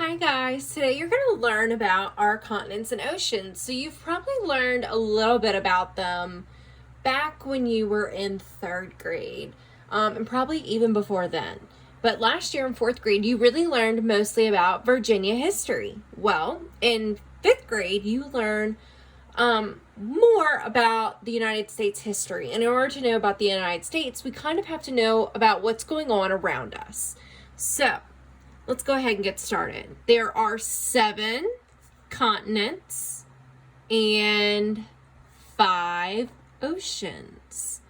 Hi guys, today you're going to learn about our continents and oceans. So you've probably learned a little bit about them back when you were in third grade, and probably even before then. But last year in fourth grade, you really learned mostly about Virginia history. Well, in fifth grade, you learn more about the United States history. And in order to know about the United States, we kind of have to know about what's going on around us. So let's go ahead and get started. There are 7 continents and 5 oceans.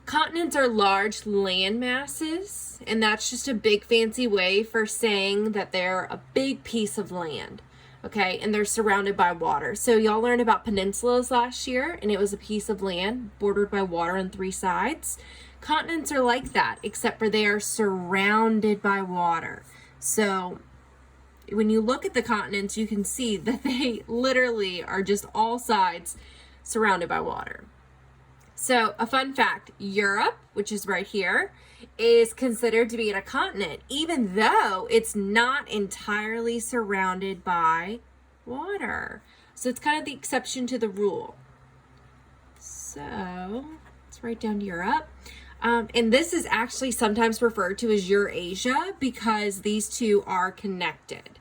Continents are large land masses, and that's just a big fancy way for saying that they're a big piece of land, okay? And they're surrounded by water. So y'all learned about peninsulas last year, and it was a piece of land bordered by water on 3 sides. Continents are like that, except for they are surrounded by water. So when you look at the continents, you can see that they literally are just all sides surrounded by water. So a fun fact, Europe, which is right here, is considered to be a continent, even though it's not entirely surrounded by water. So it's kind of the exception to the rule. So let's write down Europe. And this is actually sometimes referred to as Eurasia because these two are connected.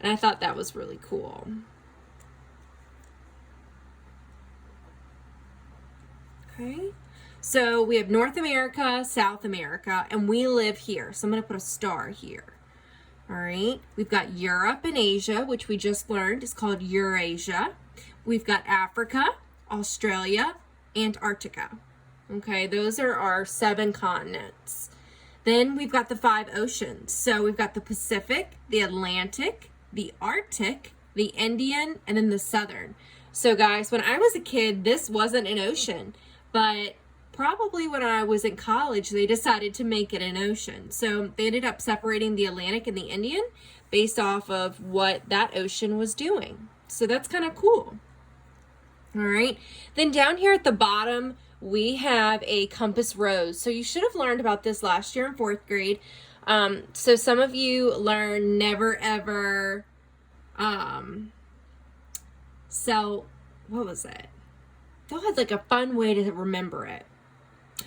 And I thought that was really cool. Okay, so we have North America, South America, and we live here. So I'm going to put a star here. All right, we've got Europe and Asia, which we just learned is called Eurasia. We've got Africa, Australia, Antarctica. Okay, those are our 7 continents. Then we've got the 5 oceans. So we've got the Pacific, the Atlantic, the Arctic, the Indian, and then the Southern. So guys, when I was a kid, this wasn't an ocean, but probably when I was in college, they decided to make it an ocean. So they ended up separating the Atlantic and the Indian based off of what that ocean was doing. So that's kind of cool. All right, then down here at the bottom, we have a compass rose. So you should have learned about this last year in 4th grade. So some of you learned never ever sell, what was it? That had like a fun way to remember it.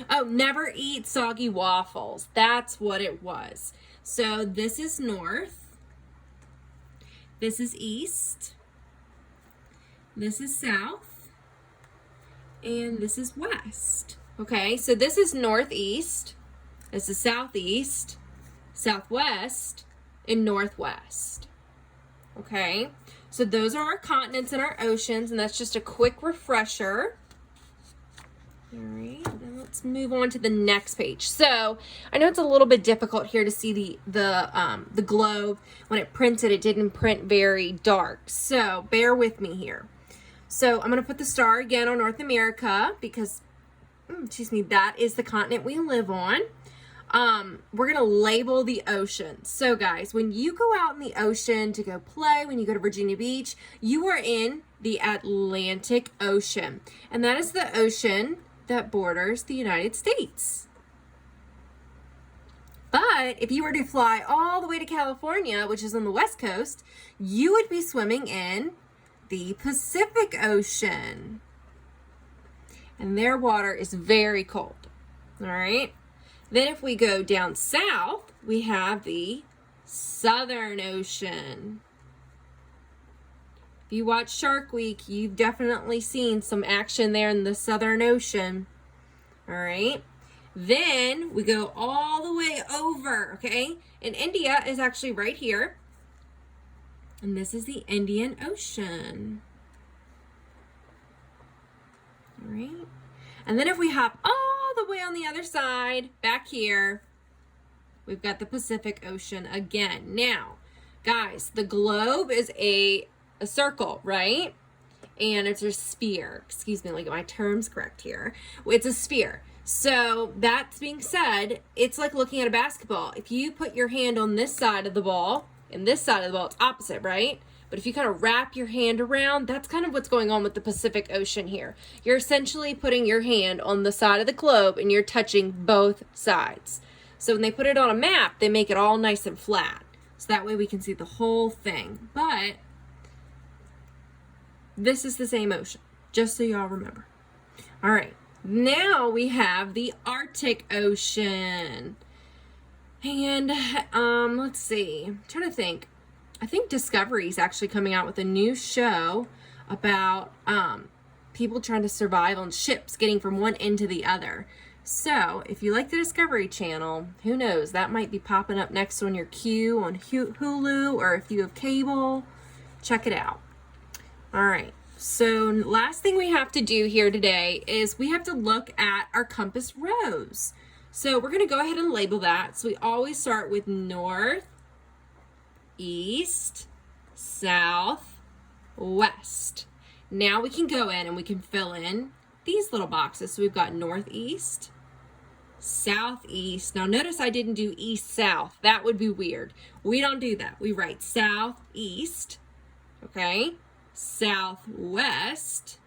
Oh, never eat soggy waffles. That's what it was. So this is north. This is east. This is south. And this is west. Okay, so this is northeast, this is southeast, southwest, and northwest. Okay, so those are our continents and our oceans, and that's just a quick refresher. All right, then let's move on to the next page. So I know it's a little bit difficult here to see the globe. When it printed, it didn't print very dark, so bear with me here. So I'm going to put the star again on North America because, that is the continent we live on. We're going to label the oceans. So guys, when you go out in the ocean to go play, when you go to Virginia Beach, you are in the Atlantic Ocean. And that is the ocean that borders the United States. But if you were to fly all the way to California, which is on the West Coast, you would be swimming in the Pacific Ocean. And their water is very cold. All right. Then if we go down south, we have the Southern Ocean. If you watch Shark Week, you've definitely seen some action there in the Southern Ocean. All right. Then we go all the way over, okay? And India is actually right here. And this is the Indian Ocean. All right. And then if we hop all the way on the other side, back here, we've got the Pacific Ocean again. Now, guys, the globe is a circle, right? And it's a sphere. Excuse me, let me get my terms correct here. It's a sphere. So that being said, it's like looking at a basketball. If you put your hand on this side of the ball, and this side of the ball, it's opposite, right? But if you kind of wrap your hand around, that's kind of what's going on with the Pacific Ocean here. You're essentially putting your hand on the side of the globe and you're touching both sides. So when they put it on a map, they make it all nice and flat. So that way we can see the whole thing. But this is the same ocean, just so y'all remember. All right, now we have the Arctic Ocean. And let's see, I'm trying to think. I think Discovery is actually coming out with a new show about people trying to survive on ships getting from one end to the other. So if you like the Discovery Channel, who knows, that might be popping up next on your queue on Hulu, or if you have cable, check it out. All right, so last thing we have to do here today is we have to look at our compass rose. So we're going to go ahead and label that. So we always start with north, east, south, west. Now we can go in and we can fill in these little boxes. So we've got northeast, southeast. Now notice I didn't do east-south. That would be weird. We don't do that. We write southeast, okay, southwest,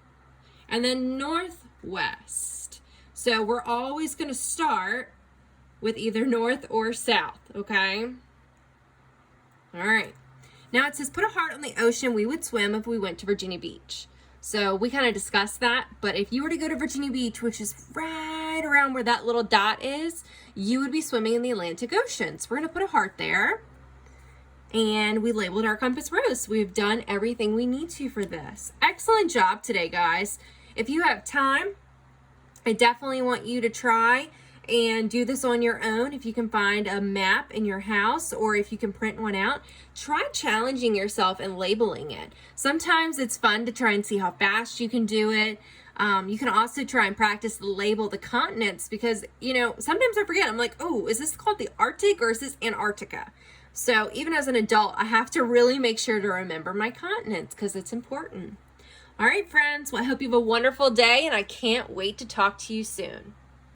and then northwest. So we're always going to start with either north or south, okay? All right. Now it says put a heart on the ocean we would swim if we went to Virginia Beach. So we kind of discussed that, but if you were to go to Virginia Beach, which is right around where that little dot is, you would be swimming in the Atlantic Ocean. So we're going to put a heart there, and we labeled our compass rose. We've done everything we need to for this. Excellent job today, guys. If you have time, I definitely want you to try and do this on your own. If you can find a map in your house, or if you can print one out, try challenging yourself and labeling it. Sometimes it's fun to try and see how fast you can do it. You can also try and practice to label the continents, because, you know, sometimes I forget. I'm like, oh, is this called the Arctic or is this Antarctica? So even as an adult, I have to really make sure to remember my continents because it's important. All right, friends. Well, I hope you have a wonderful day, and I can't wait to talk to you soon.